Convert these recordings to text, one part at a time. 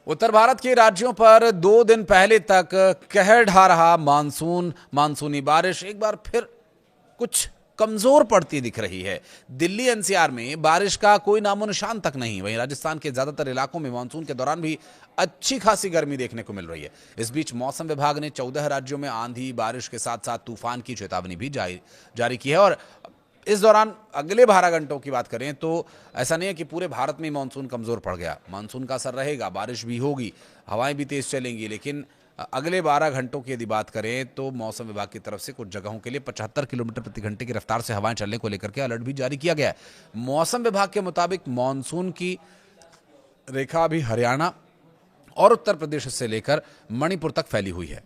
उत्तर भारत के राज्यों पर 2 दिन पहले तक कहर ढा रहा मानसूनी बारिश एक बार फिर कुछ कमजोर पड़ती दिख रही है। दिल्ली एनसीआर में बारिश का कोई नामो निशान तक नहीं। वहीं राजस्थान के ज्यादातर इलाकों में मानसून के दौरान भी अच्छी खासी गर्मी देखने को मिल रही है। इस बीच मौसम विभाग ने 14 राज्यों में आंधी बारिश के साथ साथ तूफान की चेतावनी भी जारी की है। और इस दौरान अगले 12 घंटों की बात करें तो ऐसा नहीं है कि पूरे भारत में मानसून कमजोर पड़ गया। मानसून का असर रहेगा, बारिश भी होगी, हवाएं भी तेज चलेंगी, लेकिन अगले 12 घंटों की यदि बात करें तो मौसम विभाग की तरफ से कुछ जगहों के लिए 75 किलोमीटर प्रति घंटे की रफ्तार से हवाएं चलने को लेकर के अलर्ट भी जारी किया गया है। मौसम विभाग के मुताबिक मानसून की रेखा अभी हरियाणा और उत्तर प्रदेश से लेकर मणिपुर तक फैली हुई है।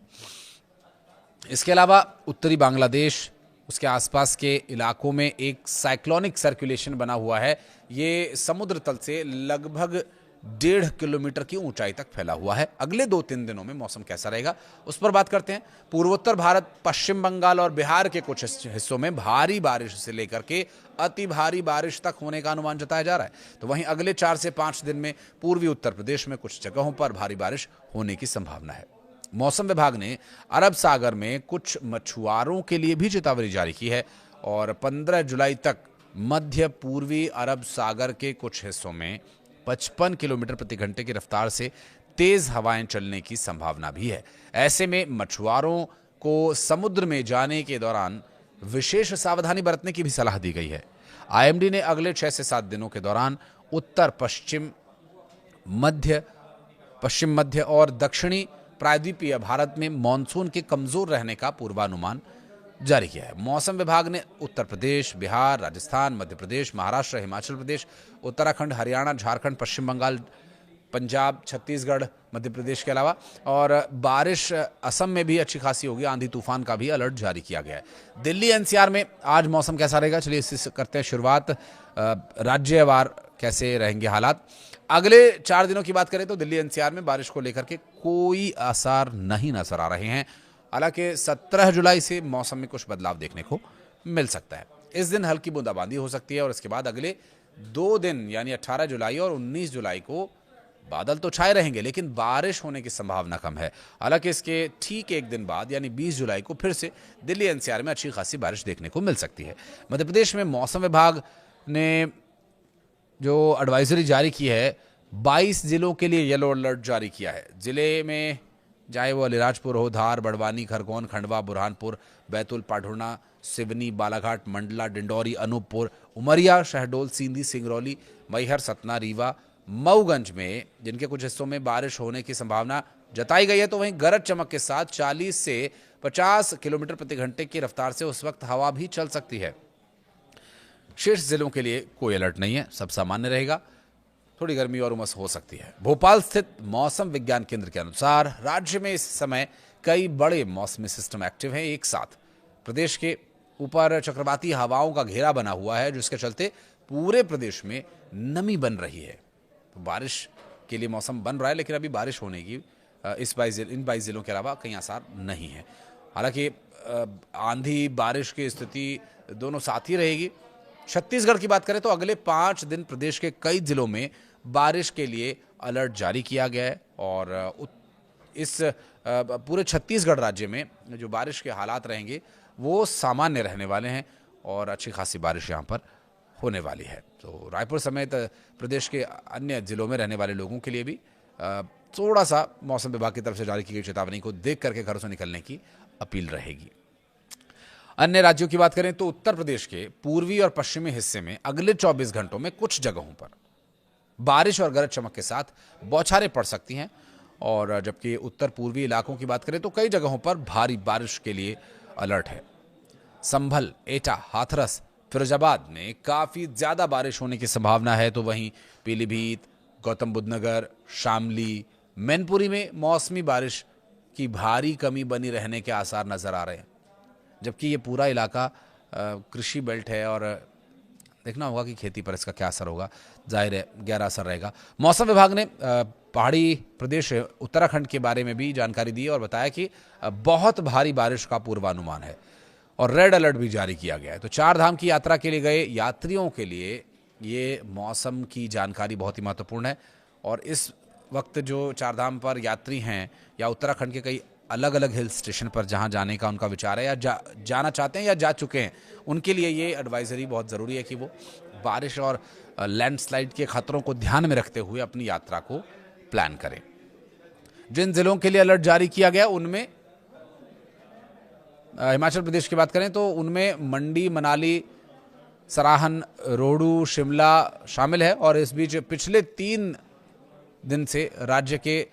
इसके अलावा उत्तरी बांग्लादेश, उसके आसपास के इलाकों में एक साइक्लोनिक सर्कुलेशन बना हुआ है। ये समुद्र तल से लगभग 1.5 किलोमीटर की ऊंचाई तक फैला हुआ है। अगले 2-3 दिनों में मौसम कैसा रहेगा उस पर बात करते हैं। पूर्वोत्तर भारत, पश्चिम बंगाल और बिहार के कुछ हिस्सों में भारी बारिश से लेकर के अति भारी बारिश तक होने का अनुमान जताया जा रहा है। तो वहीं अगले 4 से 5 दिन में पूर्वी उत्तर प्रदेश में कुछ जगहों पर भारी बारिश होने की संभावना है। मौसम विभाग ने अरब सागर में कुछ मछुआरों के लिए भी चेतावनी जारी की है और 15 जुलाई तक मध्य पूर्वी अरब सागर के कुछ हिस्सों में 55 किलोमीटर प्रति घंटे की रफ्तार से तेज हवाएं चलने की संभावना भी है। ऐसे में मछुआरों को समुद्र में जाने के दौरान विशेष सावधानी बरतने की भी सलाह दी गई है। आईएमडी ने अगले 6 से 7 दिनों के दौरान उत्तर पश्चिम मध्य और दक्षिणी प्रायद्वीपीय भारत में मानसून के कमजोर रहने का पूर्वानुमान जारी किया है। मौसम विभाग ने उत्तर प्रदेश, बिहार, राजस्थान, मध्य प्रदेश, महाराष्ट्र, हिमाचल प्रदेश, उत्तराखंड, हरियाणा, झारखंड, पश्चिम बंगाल, पंजाब, छत्तीसगढ़, मध्य प्रदेश के अलावा और बारिश असम में भी अच्छी खासी होगी, आंधी तूफान का भी अलर्ट जारी किया गया है। दिल्ली एनसीआर में आज मौसम कैसा रहेगा, चलिए इससे करते हैं शुरुआत। राज्यवार कैसे रहेंगे हालात। अगले 4 दिनों की बात करें तो दिल्ली एनसीआर में बारिश को लेकर के कोई आसार नहीं नजर आ रहे हैं। हालांकि 17 जुलाई से मौसम में कुछ बदलाव देखने को मिल सकता है। इस दिन हल्की बूंदाबांदी हो सकती है और इसके बाद अगले 2 दिन यानी 18 जुलाई और 19 जुलाई को बादल तो छाए रहेंगे लेकिन बारिश होने की संभावना कम है। हालांकि इसके ठीक एक दिन बाद यानी 20 जुलाई को फिर से दिल्ली एनसीआर में अच्छी खासी बारिश देखने को मिल सकती है। मध्य प्रदेश में मौसम विभाग ने जो एडवाइजरी जारी की है, 22 जिलों के लिए येलो अलर्ट जारी किया है। जिले में चाहे वो अलीराजपुर हो, धार, बड़वानी, खरगोन, खंडवा, बुरहानपुर, बैतूल, पाढुर्णा, सिवनी, बालाघाट, मंडला, डिंडौरी, अनूपपुर, उमरिया, शहडोल, सींधी, सिंगरौली, मैहर, सतना, रीवा, मऊगंज में जिनके कुछ हिस्सों में बारिश होने की संभावना जताई गई है। तो वहीं गरज चमक के साथ 40 से 50 किलोमीटर प्रति घंटे की रफ्तार से उस वक्त हवा भी चल सकती है। शेष जिलों के लिए कोई अलर्ट नहीं है, सब सामान्य रहेगा। थोड़ी गर्मी और उमस हो सकती है। भोपाल स्थित मौसम विज्ञान केंद्र के अनुसार राज्य में इस समय कई बड़े मौसमी सिस्टम एक्टिव हैं एक साथ। प्रदेश के ऊपर चक्रवाती हवाओं का घेरा बना हुआ है जिसके चलते पूरे प्रदेश में नमी बन रही है। तो बारिश के लिए मौसम बन रहा है लेकिन अभी बारिश होने की इन 22 जिलों के अलावा कहीं आसार नहीं है। हालांकि आंधी बारिश की स्थिति दोनों साथ ही रहेगी। छत्तीसगढ़ की बात करें तो अगले 5 दिन प्रदेश के कई जिलों में बारिश के लिए अलर्ट जारी किया गया है और इस पूरे छत्तीसगढ़ राज्य में जो बारिश के हालात रहेंगे वो सामान्य रहने वाले हैं और अच्छी खासी बारिश यहाँ पर होने वाली है। तो रायपुर समेत प्रदेश के अन्य जिलों में रहने वाले लोगों के लिए भी थोड़ा सा मौसम विभाग की तरफ से जारी की गई चेतावनी को देख करके घरों से निकलने की अपील रहेगी। अन्य राज्यों की बात करें तो उत्तर प्रदेश के पूर्वी और पश्चिमी हिस्से में अगले 24 घंटों में कुछ जगहों पर बारिश और गरज चमक के साथ बौछारें पड़ सकती हैं और जबकि उत्तर पूर्वी इलाकों की बात करें तो कई जगहों पर भारी बारिश के लिए अलर्ट है। संभल, एटा, हाथरस, फिरोजाबाद में काफी ज्यादा बारिश होने की संभावना है। तो वहीं पीलीभीत, गौतम बुद्ध नगर, शामली, मैनपुरी में मौसमी बारिश की भारी कमी बनी रहने के आसार नजर आ रहे हैं। जबकि ये पूरा इलाका कृषि बेल्ट है और देखना होगा कि खेती पर इसका क्या असर होगा, जाहिर है गहरा असर रहेगा। मौसम विभाग ने पहाड़ी प्रदेश उत्तराखंड के बारे में भी जानकारी दी और बताया कि बहुत भारी बारिश का पूर्वानुमान है और रेड अलर्ट भी जारी किया गया है। तो 4 धाम की यात्रा के लिए गए यात्रियों के लिए ये मौसम की जानकारी बहुत ही महत्वपूर्ण है और इस वक्त जो चारधाम पर यात्री हैं या उत्तराखंड के कई अलग अलग हिल स्टेशन पर जहां जाने का उनका विचार है या जाना चाहते हैं या जा चुके हैं, उनके लिए ये एडवाइजरी बहुत ज़रूरी है कि वो बारिश और लैंडस्लाइड के खतरों को ध्यान में रखते हुए अपनी यात्रा को प्लान करें। जिन जिलों के लिए अलर्ट जारी किया गया उनमें हिमाचल प्रदेश की बात करें तो उनमें मंडी, मनाली, सराहन, रोहडू, शिमला शामिल है। और इस बीच पिछले 3 दिन से राज्य के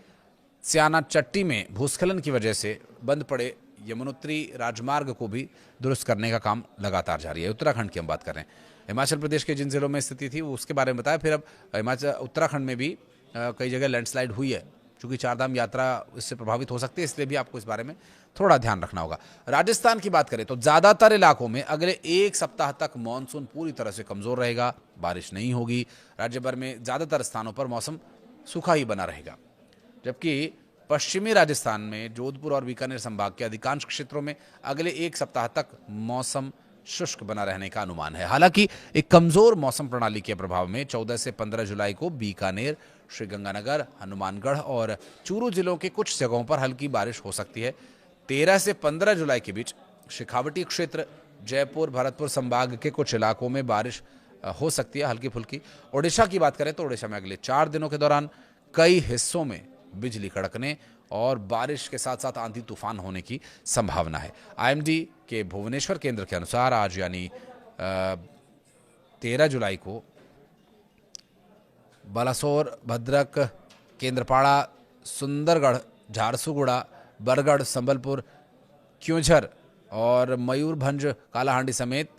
स्याना चट्टी में भूस्खलन की वजह से बंद पड़े यमुनोत्री राजमार्ग को भी दुरुस्त करने का काम लगातार जारी है। उत्तराखंड की हम बात कर रहे हैं। हिमाचल प्रदेश के जिन जिलों में स्थिति थी उसके बारे में बताया। फिर अब उत्तराखंड में भी कई जगह लैंडस्लाइड हुई है। चूंकि चारधाम यात्रा इससे प्रभावित हो सकती है, इसलिए भी आपको इस बारे में थोड़ा ध्यान रखना होगा। राजस्थान की बात करें तो ज्यादातर इलाकों में अगले 1 सप्ताह तक मानसून पूरी तरह से कमजोर रहेगा, बारिश नहीं होगी। राज्य भर में ज्यादातर स्थानों पर मौसम सूखा ही बना रहेगा, जबकि पश्चिमी राजस्थान में जोधपुर और बीकानेर संभाग के अधिकांश क्षेत्रों में अगले 1 सप्ताह तक मौसम शुष्क बना रहने का अनुमान है। हालांकि एक कमजोर मौसम प्रणाली के प्रभाव में 14 से 15 जुलाई को बीकानेर, श्रीगंगानगर, हनुमानगढ़ और चूरू जिलों के कुछ जगहों पर हल्की बारिश हो सकती है। 13 से 15 जुलाई के बीच शेखावटी क्षेत्र, जयपुर, भरतपुर संभाग के कुछ इलाकों में बारिश हो सकती है हल्की फुल्की। ओडिशा की बात करें तो ओडिशा में अगले 4 दिनों के दौरान कई हिस्सों में बिजली कड़कने और बारिश के साथ साथ आंधी तूफान होने की संभावना है। आईएमडी के भुवनेश्वर केंद्र के अनुसार आज यानी 13 जुलाई को बालासोर, भद्रक, केंद्रपाड़ा, सुंदरगढ़, झारसुगुड़ा, बरगढ़, संबलपुर, क्योंझर और मयूरभंज, कालाहांडी समेत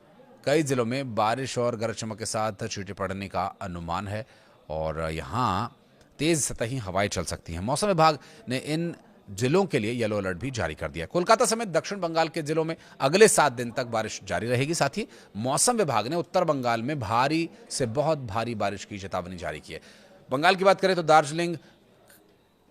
कई जिलों में बारिश और गरज चमक के साथ छींटे पड़ने का अनुमान है और यहाँ तेज सतही हवाएं चल सकती हैं। मौसम विभाग ने इन जिलों के लिए येलो अलर्ट भी जारी कर दिया। कोलकाता समेत दक्षिण बंगाल के जिलों में अगले 7 दिन तक बारिश जारी रहेगी। साथ ही मौसम विभाग ने उत्तर बंगाल में भारी से बहुत भारी बारिश की चेतावनी जारी की है। बंगाल की बात करें तो दार्जिलिंग,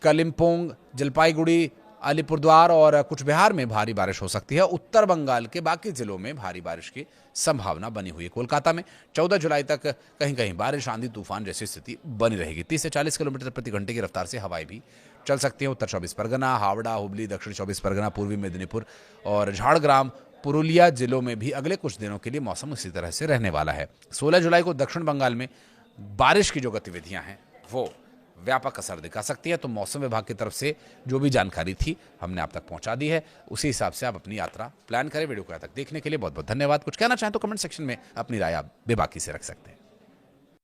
कालिम्पोंग, जलपाईगुड़ी, अलीपुरद्वार और कुछ बिहार में भारी बारिश हो सकती है। उत्तर बंगाल के बाकी जिलों में भारी बारिश की संभावना बनी हुई है। कोलकाता में 14 जुलाई तक कहीं कहीं बारिश, आंधी तूफान जैसी स्थिति बनी रहेगी। 30 से 40 किलोमीटर प्रति घंटे की रफ्तार से हवाएं भी चल सकती हैं। उत्तर 24 परगना, हावड़ा, हुबली, दक्षिण 24 परगना, पूर्वी मेदिनीपुर और झाड़ग्राम, पुरुलिया जिलों में भी अगले कुछ दिनों के लिए मौसम इसी तरह से रहने वाला है। 16 जुलाई को दक्षिण बंगाल में बारिश की जो गतिविधियां हैं वो व्यापक असर दिखा सकती है। तो मौसम विभाग की तरफ से जो भी जानकारी थी हमने आप तक पहुंचा दी है, उसी हिसाब से आप अपनी यात्रा प्लान करें। वीडियो को यहाँ तक देखने के लिए बहुत बहुत धन्यवाद। कुछ कहना चाहें तो कमेंट सेक्शन में अपनी राय आप बेबाकी से रख सकते हैं।